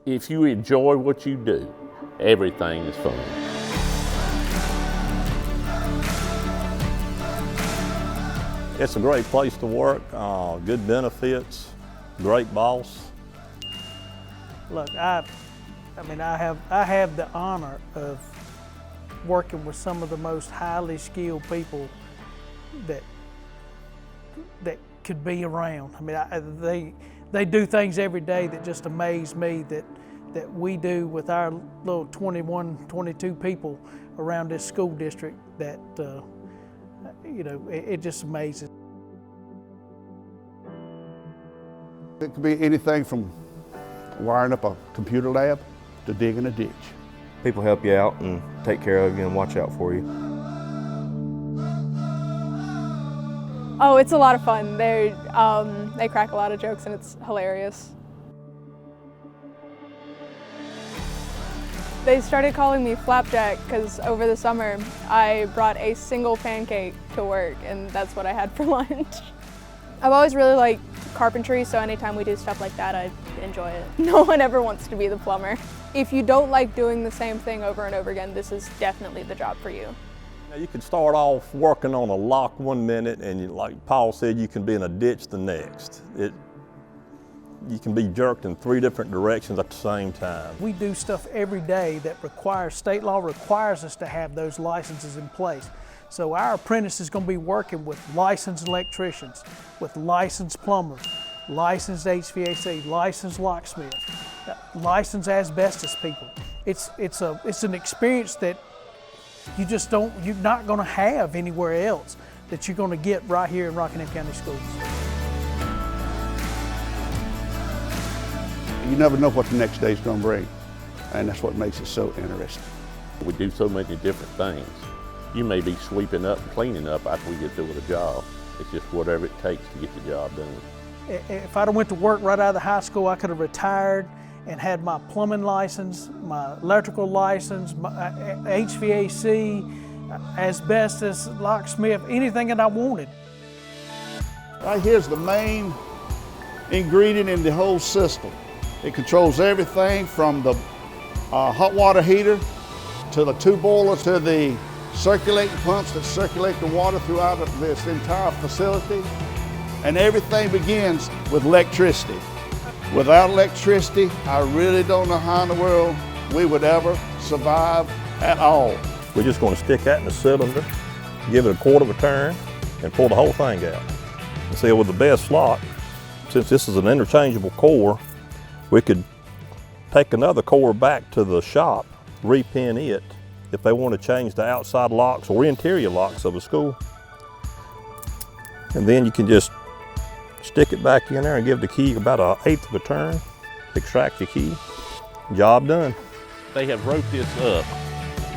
If you enjoy what you do, everything is fun. It's a great place to work, good benefits, great boss. Look, I have the honor of working with some of the most highly skilled people that could be around. I mean, they do things every day that just amaze me that we do with our little 21, 22 people around this school district that, you know, it just amazes. It could be anything from wiring up a computer lab to digging a ditch. People help you out and take care of you and watch out for you. Oh, it's a lot of fun. They crack a lot of jokes and it's hilarious. They started calling me Flapjack because over the summer I brought a single pancake to work and that's what I had for lunch. I've always really liked carpentry, so anytime we do stuff like that, I enjoy it. No one ever wants to be the plumber. If you don't like doing the same thing over and over again, this is definitely the job for you. Now, you can start off working on a lock one minute and like Paul said, you can be in a ditch the next. You can be jerked in 3 different directions at the same time. We do stuff every day that state law requires us to have those licenses in place. So our apprentice is going to be working with licensed electricians, with licensed plumbers, licensed HVAC, licensed locksmith, licensed asbestos people. It's an experience that you're not going to have anywhere else that you're going to get right here in RockATOP County Schools. You never know what the next day's going to bring, and that's what makes it so interesting. We do so many different things. You may be sweeping up and cleaning up after we get through with a job. It's just whatever it takes to get the job done. If I'd have went to work right out of the high school, I could have retired and had my plumbing license, my electrical license, my HVAC, asbestos, locksmith, anything that I wanted. Right here's the main ingredient in the whole system. It controls everything from the hot water heater to the 2 boilers to the circulating pumps that circulate the water throughout this entire facility. And everything begins with electricity. Without electricity, I really don't know how in the world we would ever survive at all. We're just going to stick that in the cylinder, give it a 1/4 of a turn, and pull the whole thing out. And see, with the best slot, since this is an interchangeable core, we could take another core back to the shop, repin it, if they want to change the outside locks or interior locks of a school. And then you can just stick it back in there and give the key about 1/8 of a turn, extract your key, job done. They have wrote this up.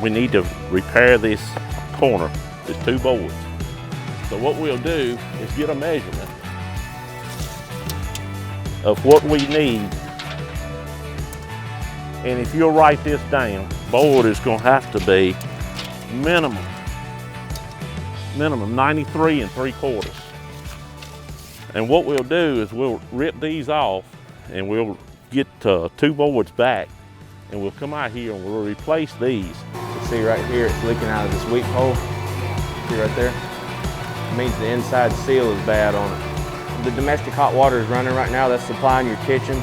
We need to repair this corner, there's 2 boards. So what we'll do is get a measurement of what we need. And if you'll write this down, board is going to have to be minimum 93 3/4. And what we'll do is we'll rip these off and we'll get 2 boards back and we'll come out here and we'll replace these. You see right here, it's leaking out of this weak hole. See right there? It means the inside seal is bad on it. The domestic hot water is running right now. That's supplying your kitchen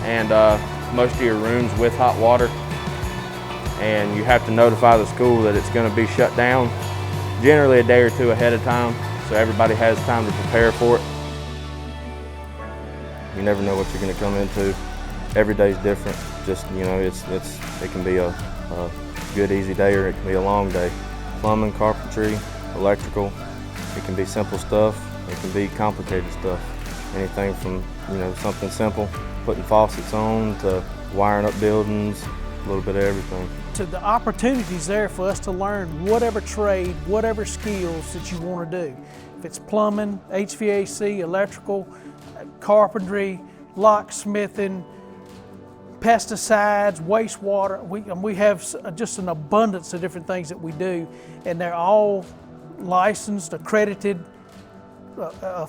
and most of your rooms with hot water. And you have to notify the school that it's going to be shut down, generally a day or 2 ahead of time, so everybody has time to prepare for it. You never know what you're going to come into. Every day's different. Just, you know, it can be a good easy day or it can be a long day. Plumbing, carpentry, electrical, it can be simple stuff, it can be complicated stuff. Anything from, you know, something simple, putting faucets on, to wiring up buildings, a little bit of everything. So the opportunity's there for us to learn whatever trade, whatever skills that you want to do. If it's plumbing, HVAC, electrical, carpentry, locksmithing, pesticides, wastewater. We have just an abundance of different things that we do, and they're all licensed, accredited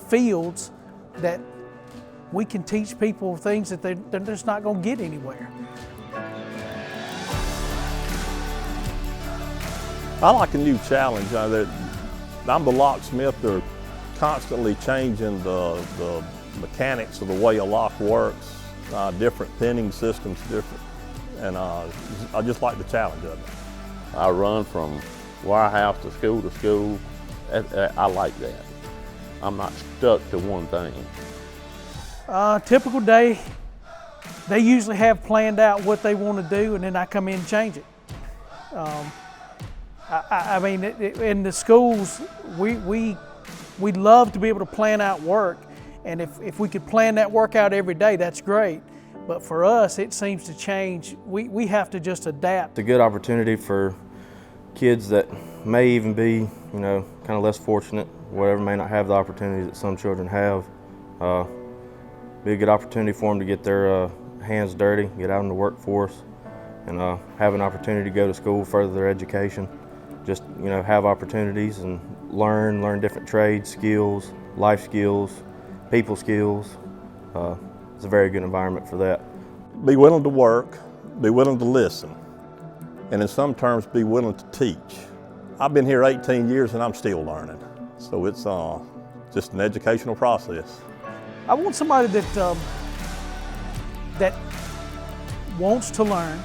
fields that we can teach people things that they're just not going to get anywhere. I like a new challenge. I'm the locksmith. They're constantly changing the mechanics of the way a lock works, different pinning systems, and I just like the challenge of it. I run from warehouse to school. I like that. I'm not stuck to one thing. Typical day, they usually have planned out what they want to do, and then I come in and change it. I mean, in the schools, we love to be able to plan out work, and if we could plan that work out every day, that's great. But for us, it seems to change. We have to just adapt. It's a good opportunity for kids that may even be, kind of less fortunate, whatever, may not have the opportunities that some children have. Be a good opportunity for them to get their hands dirty, get out in the workforce, and have an opportunity to go to school, further their education. Just, have opportunities and learn different trades, skills, life skills, people skills. It's a very good environment for that. Be willing to work, be willing to listen, and in some terms, be willing to teach. I've been here 18 years and I'm still learning. So it's just an educational process. I want somebody that wants to learn,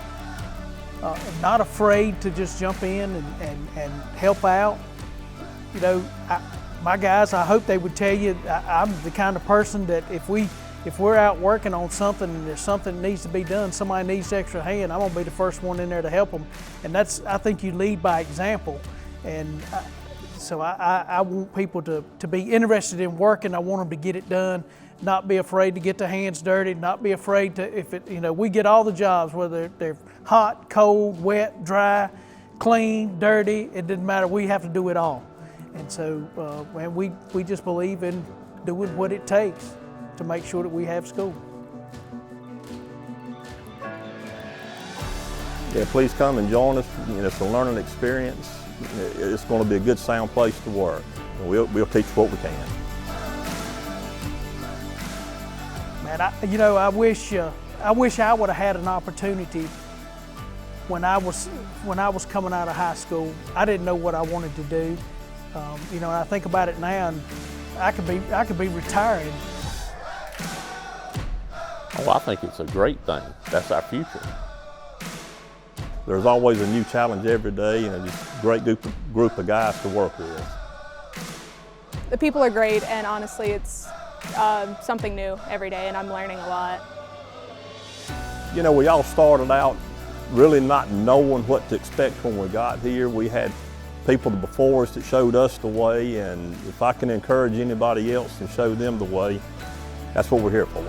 not afraid to just jump in and help out. My guys, I hope they would tell you I'm the kind of person that if we're out working on something and there's something that needs to be done, somebody needs extra hand, I'm gonna be the first one in there to help them. And I think you lead by example. And so I want people to be interested in working. I want them to get it done, not be afraid to get their hands dirty, not be afraid to, we get all the jobs, whether they're hot, cold, wet, dry, clean, dirty, it doesn't matter, we have to do it all. And so and we just believe in doing what it takes to make sure that we have school. Yeah, please come and join us. It's a learning experience. It's going to be a good, sound place to work. We'll teach what we can. Man, I wish I would have had an opportunity when I was coming out of high school. I didn't know what I wanted to do. And I think about it now, and I could be retiring. Oh, I think it's a great thing. That's our future. There's always a new challenge every day, and just a great group of guys to work with. The people are great, and honestly, it's something new every day, and I'm learning a lot. We all started out really not knowing what to expect when we got here. We had people before us that showed us the way, and if I can encourage anybody else and show them the way, that's what we're here for.